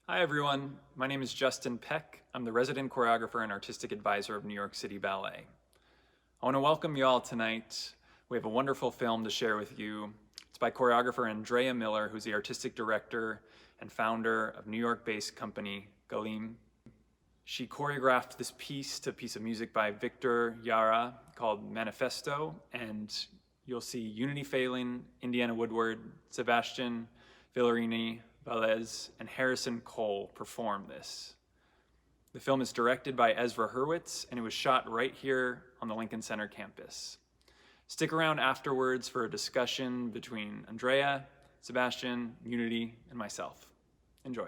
Hi everyone, my name is Justin Peck. I'm the resident choreographer and artistic advisor of New York City Ballet. I want to welcome you all tonight. We have a wonderful film to share with you. It's by choreographer Andrea Miller, who's the artistic director and founder of New York-based company Galim. She choreographed this piece to a piece of music by Victor Jara called Manifesto, and you'll see Unity Phelan, Indiana Woodward, Sebastian Villarini, Velez, and Harrison Cole perform this. The film is directed by Ezra Hurwitz, and it was shot right here on the Lincoln Center campus. Stick around afterwards for a discussion between Andrea, Sebastian, Unity, and myself. Enjoy.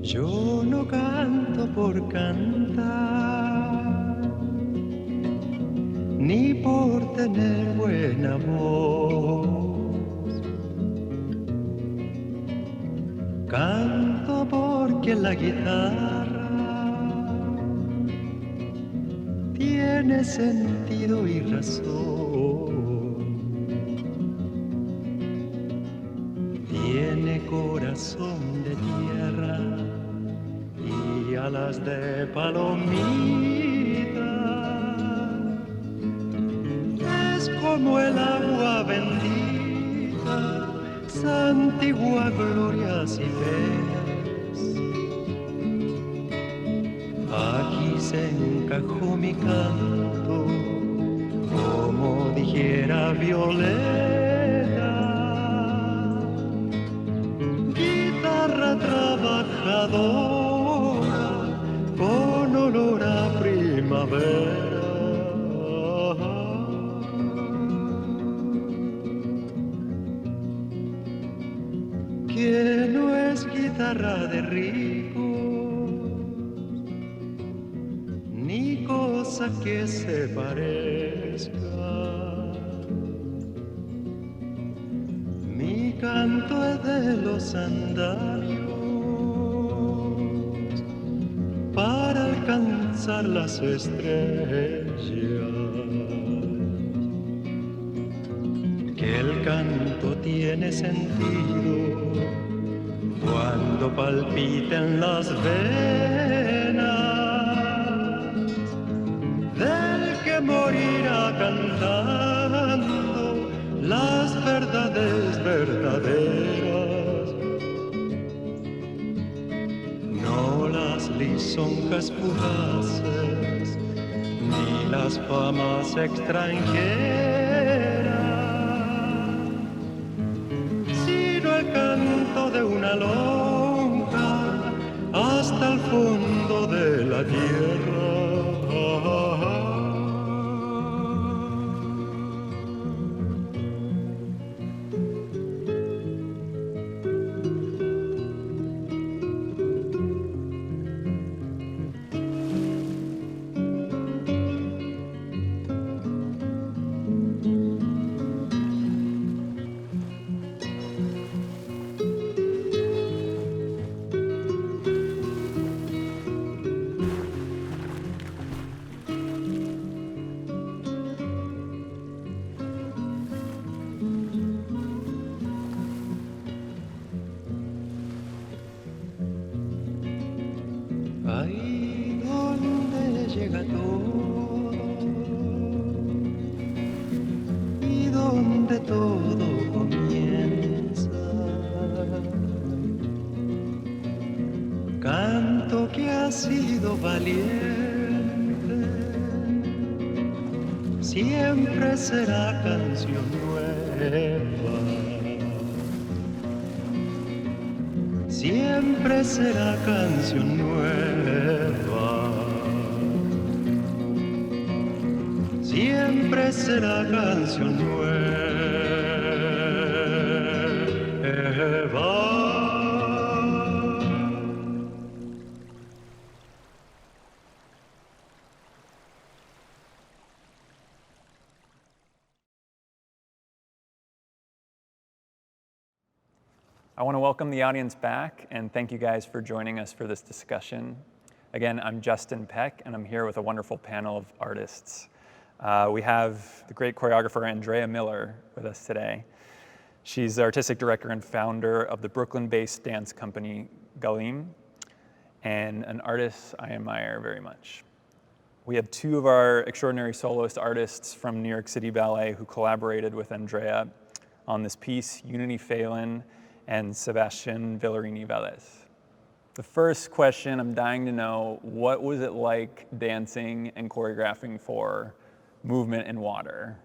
Yo no canto por cantar, ni por tener buena voz. Canto porque la guitarra tiene sentido y razón. Tiene corazón de tierra y alas de palomita. Es como el agua bendita, santigua glorias y penas. Aquí se encajó mi canto, como dijera Violeta. Guitarra trabajadora, con olor a primavera. Que no es guitarra de ricos, ni cosa que se parezca. Mi canto es de los andamios para alcanzar las estrellas. Que el canto tiene sentido cuando palpiten las venas del que morirá cantando las verdades verdaderas, no las lisonjas fugaces ni las famas extranjeras, sino el canto de una lonja hasta el fondo de la tierra. donde todo comienza. Canto que ha sido valiente, siempre será canción nueva. Siempre será canción nueva. Siempre será canción nueva. I want to welcome the audience back and thank you guys for joining us for this discussion. Again, I'm Justin Peck and I'm here with a wonderful panel of artists. We have the great choreographer Andrea Miller with us today. She's the artistic director and founder of the Brooklyn-based dance company Galim, and an artist I admire very much. We have two of our extraordinary soloist artists from New York City Ballet who collaborated with Andrea on this piece, Unity Phelan and Sebastian Villarini Velez. The first question, I'm dying to know, what was it like dancing and choreographing for Movement in Water?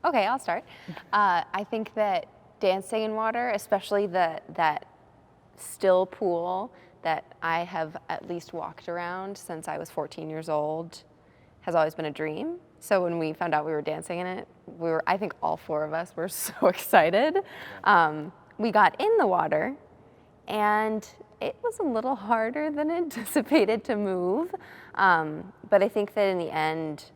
Okay, I'll start. I think that dancing in water, especially that still pool that I have at least walked around since I was 14 years old, has always been a dream. So when we found out we were dancing in it, I think all four of us were so excited. We got in the water and it was a little harder than anticipated to move. But I think that in the end,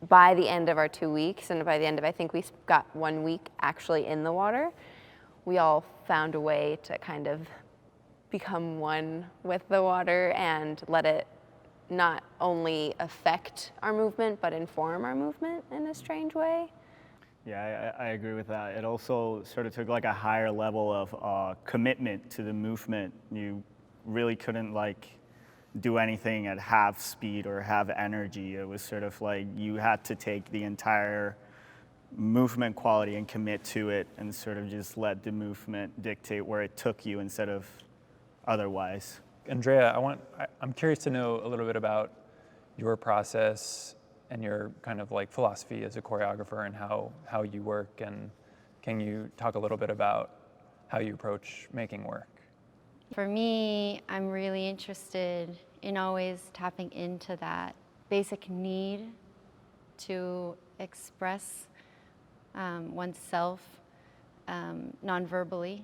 by the end of our 2 weeks, and by the end of, I think we got 1 week actually in the water, we all found a way to kind of become one with the water and let it not only affect our movement, but inform our movement in a strange way. Yeah, I agree with that. It also sort of took like a higher level of commitment to the movement. You really couldn't like do anything at half speed or half energy. It was sort of like you had to take the entire movement quality and commit to it and sort of just let the movement dictate where it took you instead of otherwise. Andrea, I'm curious to know a little bit about your process and your kind of like philosophy as a choreographer and how you work, and can you talk a little bit about how you approach making work? For me, I'm really interested in always tapping into that basic need to express oneself non-verbally,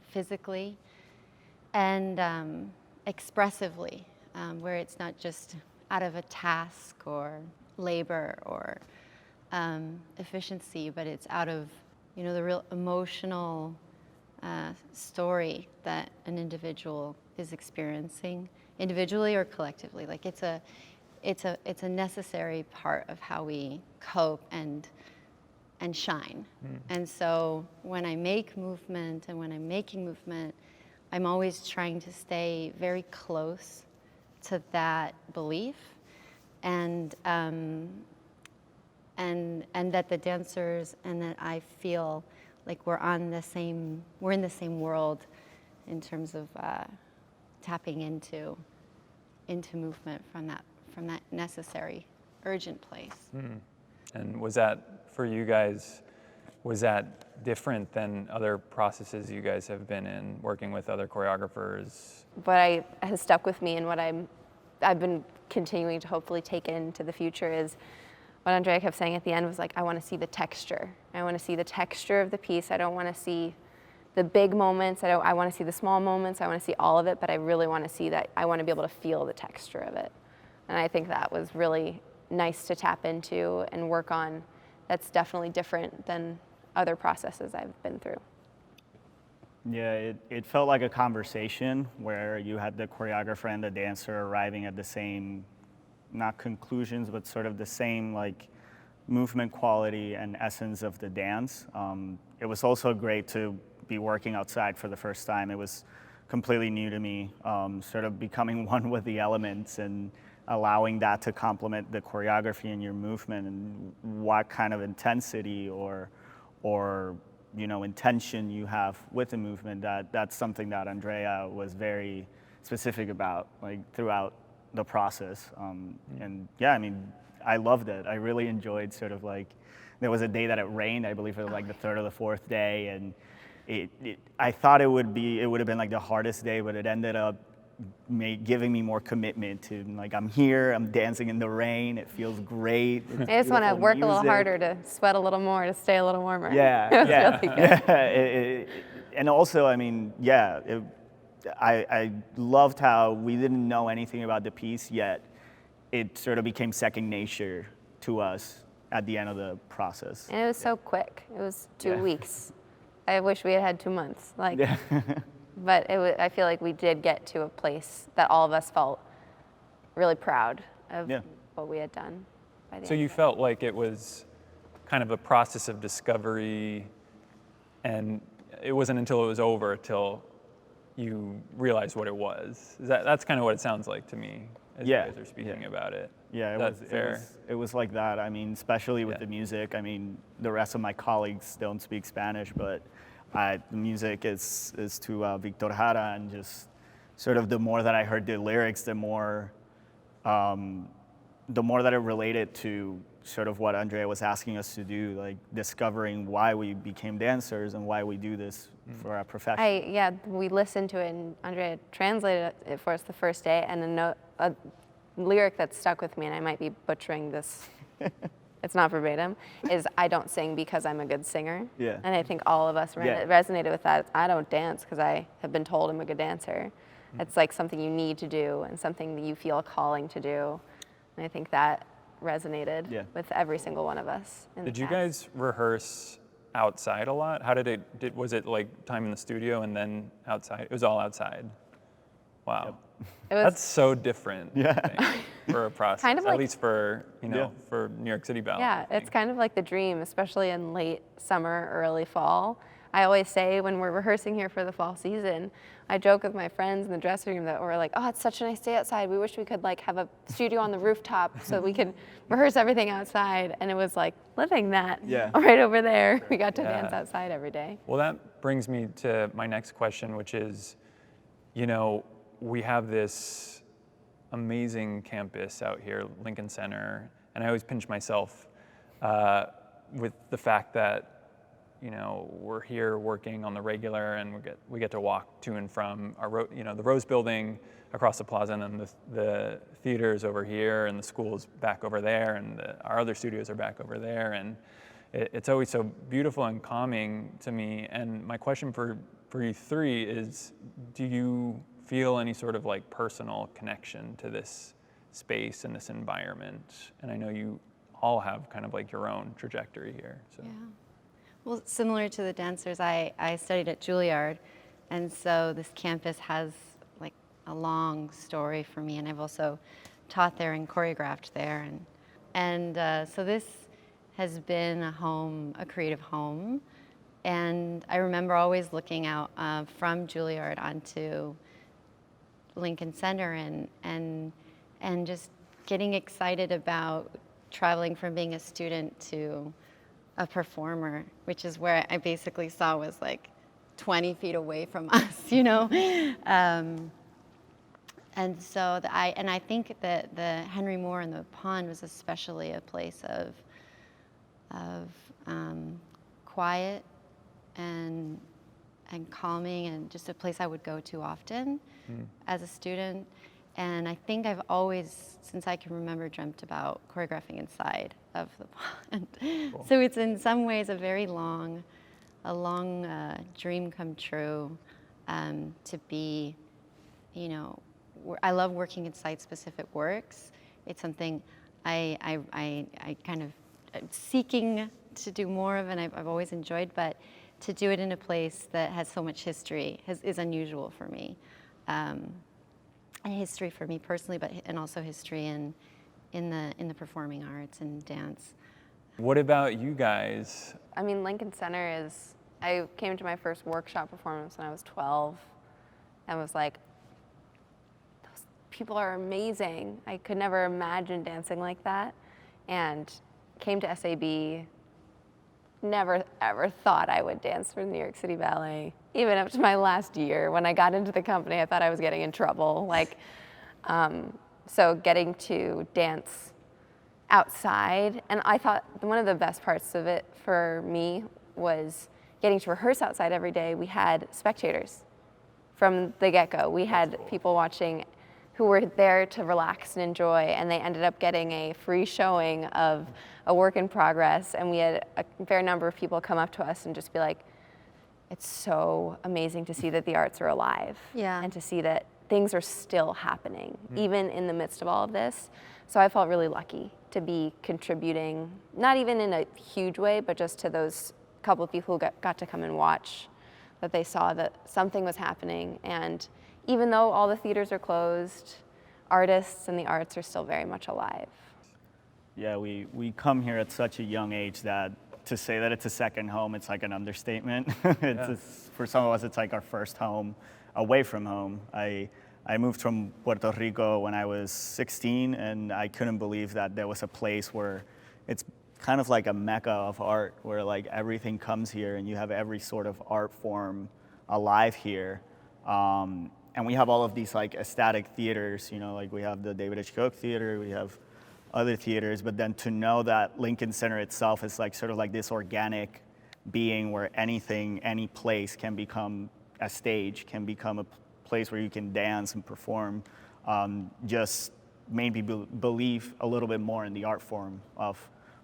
physically, and expressively, where it's not just out of a task or labor or efficiency, but it's out of, you know, the real emotional story that an individual is experiencing, individually or collectively. Like it's a necessary part of how we cope and shine. And so when I make movement and when I'm making movement, I'm always trying to stay very close to that belief, and that the dancers and that I feel like we're in the same world in terms of tapping into movement from that necessary, urgent place. And was that, for you guys, was that different than other processes you guys have been in, working with other choreographers? What has stuck with me and what I've been continuing to hopefully take into the future is what Andrea kept saying at the end was like, I want to see the texture. I want to see the texture of the piece. I don't want to see the big moments. I want to see the small moments. I want to see all of it, but I really want to see that. I want to be able to feel the texture of it. And I think that was really nice to tap into and work on. That's definitely different than other processes I've been through. Yeah, it felt like a conversation where you had the choreographer and the dancer arriving at the same, not conclusions, but sort of the same like movement quality and essence of the dance. It was also great to be working outside for the first time. It was completely new to me, sort of becoming one with the elements and allowing that to complement the choreography and your movement and what kind of intensity or intention you have with the movement, that's something that Andrea was very specific about, like throughout the process. And yeah, I mean, I loved it. I really enjoyed sort of like, there was a day that it rained, I believe it was like the third or the fourth day, and I thought it would have been like the hardest day, but it ended up giving me more commitment to, like, I'm here, I'm dancing in the rain, it feels great. I just want to beautiful work a little music. harder to sweat a little more to stay a little warmer. Yeah, It was yeah, really good. yeah. And also, I mean, yeah, I loved how we didn't know anything about the piece yet. It sort of became second nature to us at the end of the process. And it was so quick. It was 2 Yeah. weeks. I wish we had had 2 months. Like, Yeah. but I feel like we did get to a place that all of us felt really proud of Yeah. what we had done. By the So end. you felt like it was kind of a process of discovery, and it wasn't until it was over till you realized what it was. That's kind of what it sounds like to me as Yeah, you guys are speaking yeah. about it. Yeah, Is that fair? it was like that. I mean, especially with Yeah. the music. I mean, the rest of my colleagues don't speak Spanish, but the music is to Victor Jara, and just sort of the more that I heard the lyrics, the more that it related to sort of what Andrea was asking us to do, like discovering why we became dancers and why we do this for our profession. We listened to it, and Andrea translated it for us the first day, and a lyric that stuck with me, and I might be butchering this, it's not verbatim, is I don't sing because I'm a good singer. Yeah. And I think all of us Yeah. resonated with that. I don't dance because I have been told I'm a good dancer. It's like something you need to do and something that you feel a calling to do. And I think that resonated Yeah. with every single one of us. In the Did you cast. guys rehearse outside a lot? How did it, was it like time in the studio and then outside? It was all outside. Wow. It was That's so different, I think, for a process, Kind of at like- least for, Yeah. for New York City Ballet. Yeah, I it's think. kind of like the dream, especially in late summer, early fall. I always say when we're rehearsing here for the fall season, I joke with my friends in the dressing room that we're like, oh, it's such a nice day outside. We wish we could like have a studio on the rooftop so we could rehearse everything outside. And it was like living that Yeah. right over there. We got to Yeah. dance outside every day. Well, that brings me to my next question, which is, we have this amazing campus out here, Lincoln Center, and I always pinch myself with the fact that, we're here working on the regular, and we get to walk to and from our, the Rose Building across the plaza, and then the theater's over here, and the school's back over there, and our other studios are back over there, and it's always so beautiful and calming to me. And my question for you three is, do you feel any sort of like personal connection to this space and this environment? And I know you all have kind of like your own trajectory here. So. Yeah. Well, similar to the dancers, I studied at Juilliard, and so this campus has like a long story for me, and I've also taught there and choreographed there, and so this has been a creative home, and I remember always looking out from Juilliard onto Lincoln Center and just getting excited about traveling from being a student to a performer, which is where I basically saw was like 20 feet away from us, and so I think that the Henry Moore and the Pond was especially a place of quiet and calming, and just a place I would go to often as a student. And I think I've always, since I can remember, dreamt about choreographing inside of the pond. Cool. So it's in some ways a long dream come true to be, I love working in site-specific works. It's something I kind of am seeking to do more of, and I've always enjoyed, but to do it in a place that has so much history is unusual for me. And history for me personally, and also history in the performing arts and dance. What about you guys? I mean, Lincoln Center I came to my first workshop performance when I was 12 and was like, those people are amazing. I could never imagine dancing like that. And came to SAB, never ever thought I would dance for New York City Ballet. Even up to my last year, when I got into the company, I thought I was getting in trouble. Like, so getting to dance outside, and I thought one of the best parts of it for me was getting to rehearse outside every day. We had spectators from the get-go. We had people watching who were there to relax and enjoy, and they ended up getting a free showing of a work in progress. And we had a fair number of people come up to us and just be like, it's so amazing to see that the arts are alive. Yeah. And to see that things are still happening, even in the midst of all of this. So I felt really lucky to be contributing, not even in a huge way, but just to those couple of people who got to come and watch, that they saw that something was happening. And even though all the theaters are closed, artists and the arts are still very much alive. Yeah, we come here at such a young age that to say that it's a second home, it's like an understatement. For some of us, it's like our first home away from home. I moved from Puerto Rico when I was 16, and I couldn't believe that there was a place where it's kind of like a mecca of art, where like everything comes here and you have every sort of art form alive here. And we have all of these like ecstatic theaters, you know, like we have the David H. Koch Theater, we have other theaters, but then to know that Lincoln Center itself is like sort of like this organic being where anything, any place can become a stage, can become a place where you can dance and perform, just made me believe a little bit more in the art form of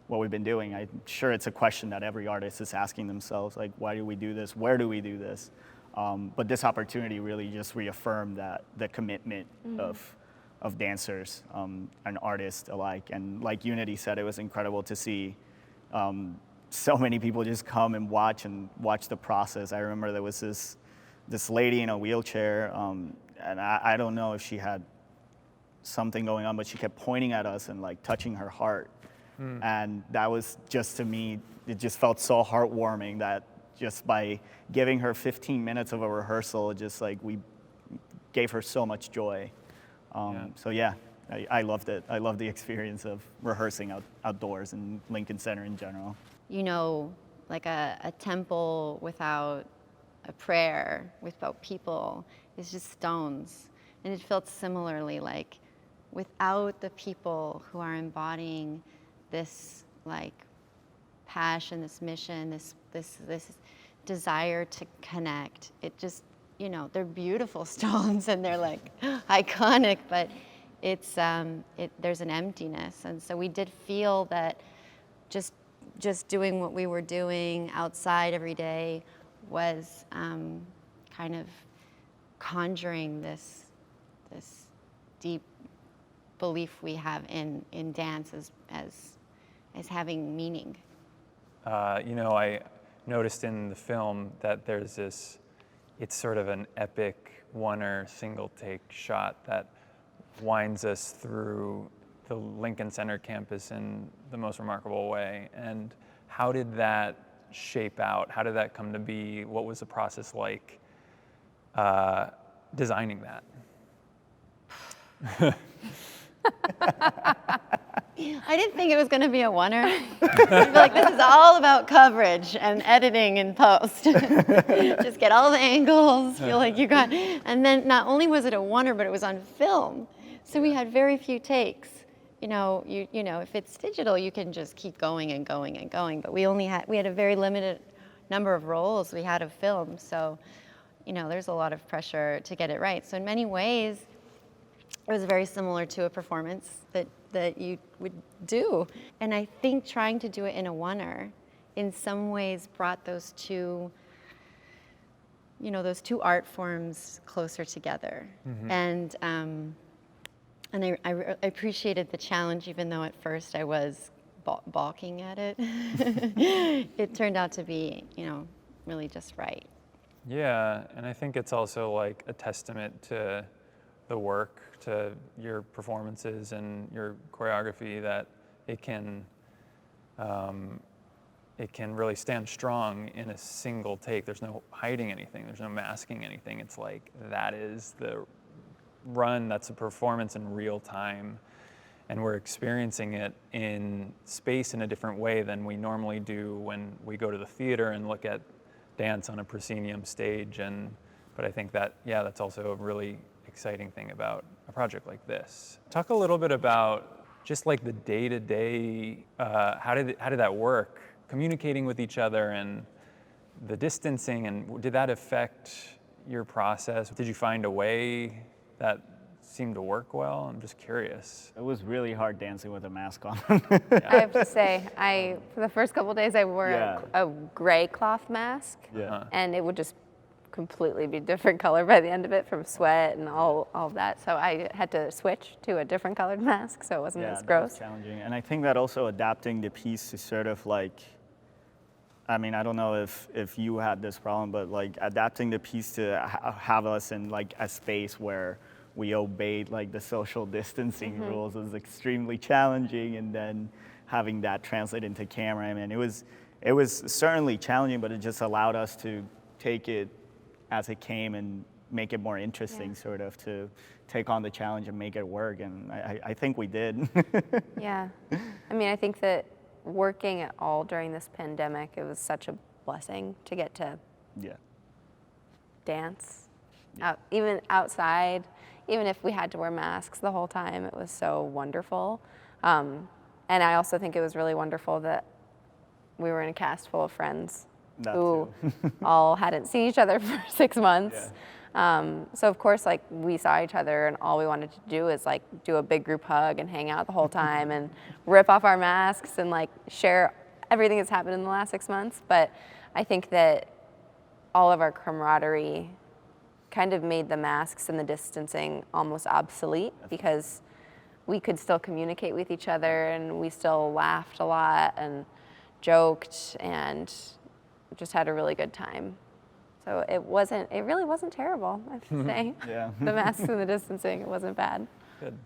what we've been doing. I'm sure it's a question that every artist is asking themselves, like, why do we do this? Where do we do this? But this opportunity really just reaffirmed that the commitment of dancers and artists alike. And like Unity said, it was incredible to see so many people just come and watch the process. I remember there was this lady in a wheelchair, and I don't know if she had something going on, but she kept pointing at us and like touching her heart. And that was just, to me, it just felt so heartwarming that just by giving her 15 minutes of a rehearsal, just like we gave her so much joy. So yeah, I loved it. I loved the experience of rehearsing outdoors in Lincoln Center in general. You know, like a temple without a prayer, without people, is just stones. And it felt similarly like without the people who are embodying this like passion, this mission, this desire to connect, it just, you know, they're beautiful stones and they're like iconic, but it's there's an emptiness. And so we did feel that just doing what we were doing outside every day was kind of conjuring this deep belief we have in dance as having meaning. You know, I noticed in the film that there's this, it's sort of an epic one or single take shot that winds us through the Lincoln Center campus in the most remarkable way. And how did that shape out? How did that come to be? What was the process like designing that? I didn't think it was going to be a oneer. I'd be like, this is all about coverage and editing and post. Just get all the angles, feel like you got. And then not only was it a oneer, but it was on film. So we had very few takes. You know, if it's digital, you can just keep going and going and going. But we had a very limited number of rolls we had of film. So, you know, there's a lot of pressure to get it right. So in many ways, it was very similar to a performance that you would do. And I think trying to do it in a oneer in some ways brought those two art forms closer together. And I appreciated the challenge, even though at first I was balking at it. It turned out to be, you know, really just right. Yeah, and I think it's also like a testament to the work, to your performances and your choreography, that it can really stand strong in a single take. There's no hiding anything. There's no masking anything. It's like that is the run that's a performance in real time, and we're experiencing it in space in a different way than we normally do when we go to the theater and look at dance on a proscenium stage. But I think that, yeah, that's also a really exciting thing about a project like this. Talk a little bit about just like the day-to-day, how did that work? Communicating with each other and the distancing, and did that affect your process? Did you find a way that seemed to work well? I'm just curious. It was really hard dancing with a mask on. I have to say, for the first couple days I wore Yeah. a gray cloth mask, Yeah. and it would just completely be different color by the end of it from sweat and all of that. So I had to switch to a different colored mask so it wasn't as that was gross. challenging. And I think that also adapting the piece to sort of like, I mean, I don't know if you had this problem, but like adapting the piece to have us in like a space where we obeyed like the social distancing rules was extremely challenging, and then having that translate into camera, I mean, it was certainly challenging, but it just allowed us to take it as it came and make it more interesting, sort of, to take on the challenge and make it work, and I think we did. Yeah. I mean, I think that working at all during this pandemic, it was such a blessing to get to Yeah. dance, even outside, even if we had to wear masks the whole time. It was so wonderful. And I also think it was really wonderful that we were in a cast full of friends That who too. all hadn't seen each other for 6 months. Yeah. So of course, like, we saw each other, and all we wanted to do is like do a big group hug and hang out the whole time and rip off our masks and like share everything that's happened in the last 6 months. But I think that all of our camaraderie kind of made the masks and the distancing almost obsolete, because we could still communicate with each other, and we still laughed a lot and joked and just had a really good time. So it really wasn't terrible, I have to say. Yeah. The masks and the distancing, it wasn't bad. Good.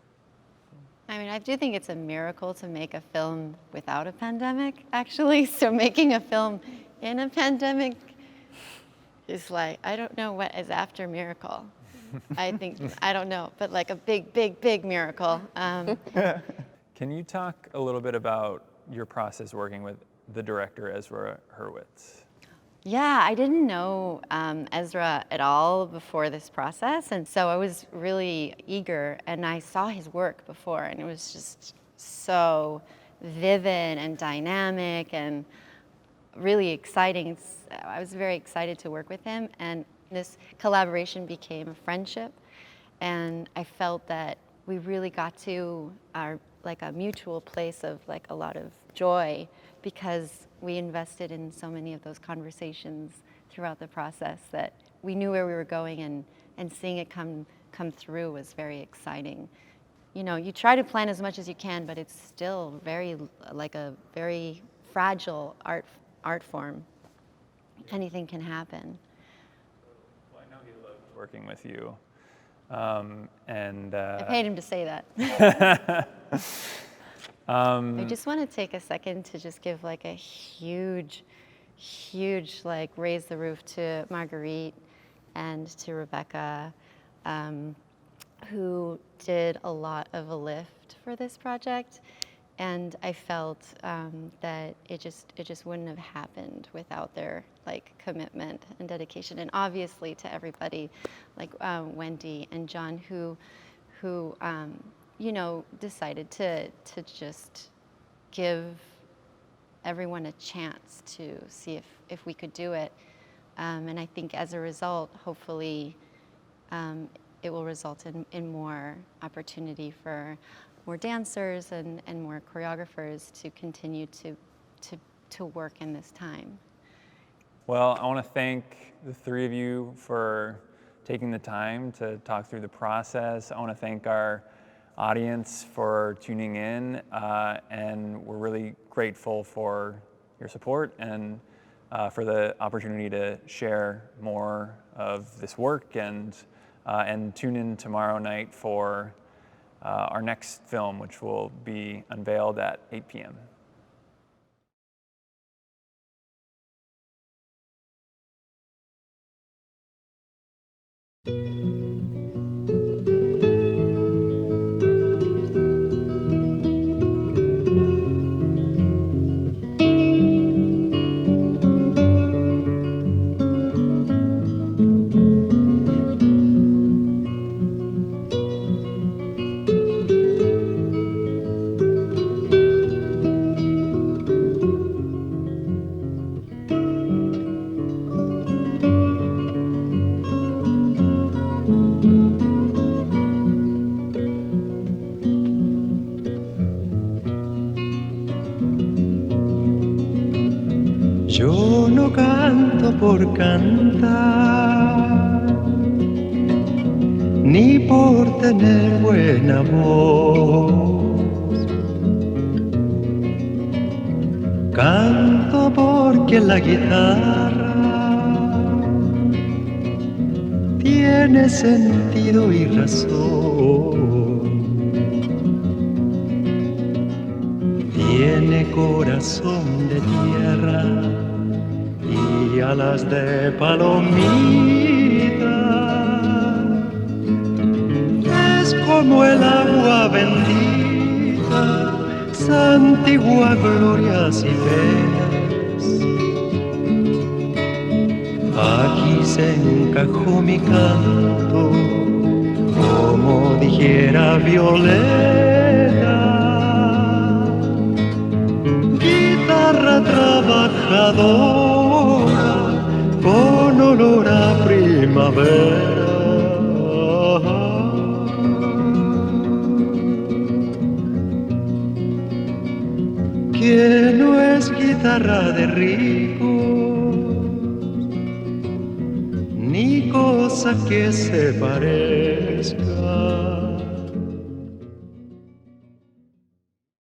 I mean, I do think it's a miracle to make a film without a pandemic, actually. So making a film in a pandemic is like, I don't know what is after miracle. I don't know, but like a big, big, big miracle. Can you talk a little bit about your process working with the director, Ezra Hurwitz? Yeah, I didn't know Ezra at all before this process, and so I was really eager, and I saw his work before, and it was just so vivid and dynamic and really exciting. I was very excited to work with him, and this collaboration became a friendship, and I felt that we really got to a mutual place of like a lot of joy, because we invested in so many of those conversations throughout the process that we knew where we were going, and seeing it come through was very exciting. You know, you try to plan as much as you can, but it's still like a very fragile art form. Anything can happen. Well, I know he loved working with you. I paid him to say that. I just want to take a second to just give like a huge like raise the roof to Marguerite and to Rebecca, who did a lot of a lift for this project. And I felt that it just wouldn't have happened without their like commitment and dedication, and obviously to everybody like Wendy and John, who you know, decided to just give everyone a chance to see if we could do it. And I think as a result, hopefully, it will result in more opportunity for more dancers and more choreographers to continue to work in this time. Well, I want to thank the three of you for taking the time to talk through the process. I want to thank our audience for tuning in, and we're really grateful for your support and for the opportunity to share more of this work, and tune in tomorrow night for our next film, which will be unveiled at 8 p.m. Yo no canto por cantar, ni por tener buena voz. Canto porque la guitarra tiene sentido y razón. Tiene corazón de tierra y alas de palomita. Es como el agua bendita, santigua glorias y penas. Aquí se encajó mi canto, como dijera Violeta. Guitarra trabajadora, con olor a primavera. Que no es guitarra de ricos, ni cosa que se parezca.